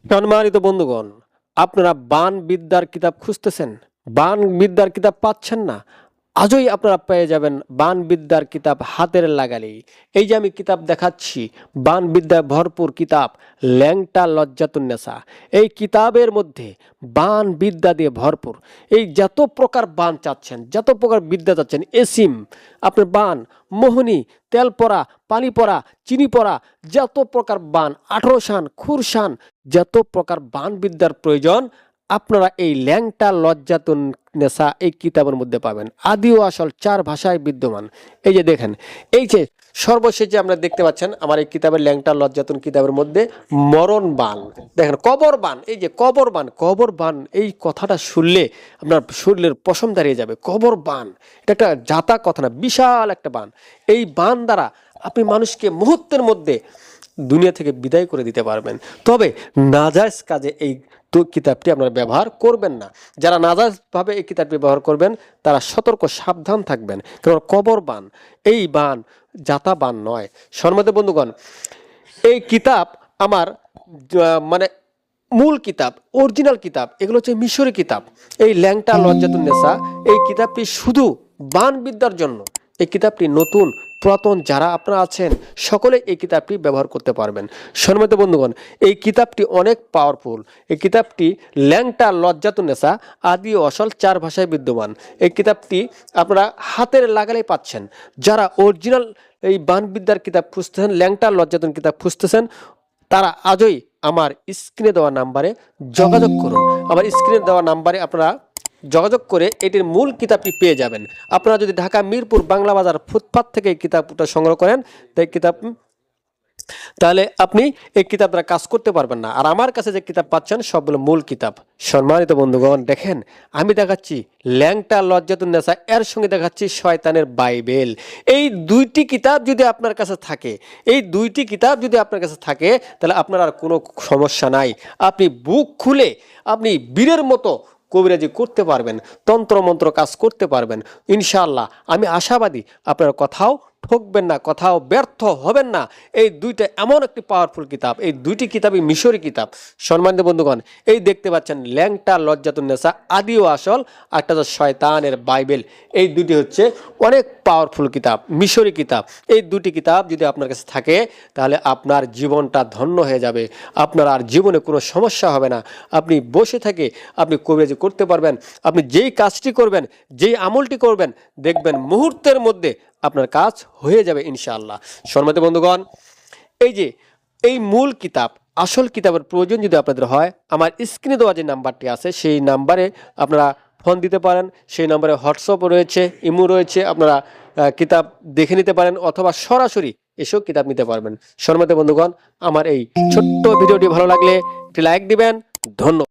সম্মানিত বন্ধুগণ, আপনারা বান বিদ্যার কিতাব খুঁজতেছেন, বান বিদ্যার কিতাব পাচ্ছেন না। আজই আপনারা পেয়ে যাবেন বান বিদ্যার কিতাব হাতের লাগালেই। এই যে আমি কিতাব দেখাচ্ছি, বান বিদ্যায় ভরপুর কিতাব, ল্যাংটা লজ্জাতুন্নেসা। এই কিতাবের মধ্যে বান বিদ্যা দিয়ে ভরপুর। এই যত প্রকার বান চাচ্ছেন, যত প্রকার বিদ্যা চাচ্ছেন, এসিম, আপনার বান, মোহনী, তেল পড়া, পানি পড়া, চিনি পড়া, যত প্রকার বান, 18 শান, খুরশান, যত প্রকার বান বিদ্যার প্রয়োজন আপনারা এই ল্যাংটা লজ্জাতুন নেশা এই কিতাবের মধ্যে পাবেন। আদি ও আসল 4 ভাষায় বিদ্যমান। এই যে দেখেন, এই যে সর্বশেষ যে আপনারা দেখতে পাচ্ছেন আমার এই কিতাবের ল্যাংটা লজ্জাতুন কিতাবের মধ্যে মরণ বান, দেখেন কবর বান। এই যে কবর বান, কবর বান, এই কথাটা শুনলে আপনার শরীরের পশম দাঁড়িয়ে যাবে। কবর বান এটা একটা জাতা কথা না, বিশাল একটা বান। এই বান দ্বারা আপনি মানুষকে মুহূর্তের মধ্যে দুনিয়া থেকে বিদায় করে দিতে পারবেন। তবে নাজায়েজ কাজে এই কিতাবটি আপনারা ব্যবহার করবেন না। যারা নাজায়েজভাবে এই কিতাবটি ব্যবহার করবেন তারা সতর্ক সাবধান থাকবেন, কারণ কবর বান, এই বান জাতা বান নয়। সম্মানিত বন্ধুগণ, এই কিতাব আমার মানে মূল কিতাব, অরিজিনাল কিতাব, এগুলো হচ্ছে মিশরি কিতাব। এই ল্যাংটা লজ্জাতুন্নেসা এই কিতাবটি শুধু বান বিদ্যার জন্য। এই কিতাবটি নতুন পুরাতন যারা আপনারা আছেন সকলে এই কিতাবটি ব্যবহার করতে পারবেন। সম্মানিত বন্ধুগণ, এই কিতাবটি অনেক পাওয়ারফুল। এই কিতাবটি ল্যাংটা লজ্জাতুন্নেসা আদি ও আসল 4 ভাষায় বিদ্যমান। এই কিতাবটি আপনারা হাতের লাগালেই পাচ্ছেন। যারা অরিজিনাল এই বান বিদ্যার কিতাব খুঁজতেছেন, ল্যাংটা লজ্জাতুন কিতাব খুঁজতেছেন, তারা আজই আমার স্ক্রিনে দেওয়া নাম্বারে যোগাযোগ করুন। আমার স্ক্রিনে দেওয়া নাম্বারে আপনারা যোগাযোগ করে এটির মূল কিতাবটি পেয়ে যাবেন। আপনারা যদি ঢাকা মিরপুর বাংলা বাজার ফুটপাত থেকে এই কিতাবটা সংগ্রহ করেন তাহলে আপনি এই কিতাব দ্বারা কাজ করতে পারবেন না। আর আমার কাছে যে কিতাব পাচ্ছেন সবগুলো মূল কিতাব। সম্মানিত বন্ধুগণ, দেখেন আমি দেখাচ্ছি ল্যাংটা লজ্জাতুন্নেসা, এর সঙ্গে দেখাচ্ছি শয়তানের বাইবেল। এই দুইটি কিতাব যদি আপনার কাছে থাকে, এই দুইটি কিতাব যদি আপনার কাছে থাকে, তাহলে আপনার আর কোনো সমস্যা নাই। আপনি বুক খুলে আপনি বীরের মতো কবিরাজি করতে পারবেন, তন্ত্রমন্ত্র কাজ করতে পারবেন ইনশাআল্লাহ। আমি আশাবাদী আপনারা কোথাও ঠকবেন না, কোথাও ব্যর্থ হবেন না। এই দুইটা এমন একটি পাওয়ারফুল কিতাব, এই দুইটি কিতাবই মিশরি কিতাব। সম্মানিত বন্ধুগণ, এই দেখতে পাচ্ছেন ল্যাংটা লজ্জাতুন্নেসা আদি ও আসল, একটা হচ্ছে শয়তানের বাইবেল। এই দুটি হচ্ছে অনেক পাওয়ারফুল কিতাব, মিশরি কিতাব। এই দুটি কিতাব যদি আপনার কাছে থাকে তাহলে আপনার জীবনটা ধন্য হয়ে যাবে। আপনার আর জীবনে কোনো সমস্যা হবে না। আপনি বসে থেকে আপনি কবিরাজি করতে পারবেন। আপনি যেই কাজটি করবেন, যেই আমলটি করবেন, দেখবেন মুহূর্তের মধ্যে আপনার কাজ হয়ে যাবে ইনশাআল্লাহ। সম্মানিত বন্ধুগণ, এই যে এই মূল কিতাব, আসল কিতাবের প্রয়োজন যদি আপনাদের হয়, আমার স্ক্রিনে দেওয়া যে নাম্বারটি আছে সেই নাম্বারে আপনারা ফোন দিতে পারেন। সেই নাম্বারে হোয়াটসঅ্যাপ রয়েছে, ইমো রয়েছে, আপনারা কিতাব দেখে নিতে পারেন অথবা সরাসরি এসেও কিতাব নিতে পারবেন। সম্মানিত বন্ধুগণ, আমার এই ছোট্ট ভিডিওটি ভালো লাগলে একটি লাইক দিবেন। ধন্যবাদ।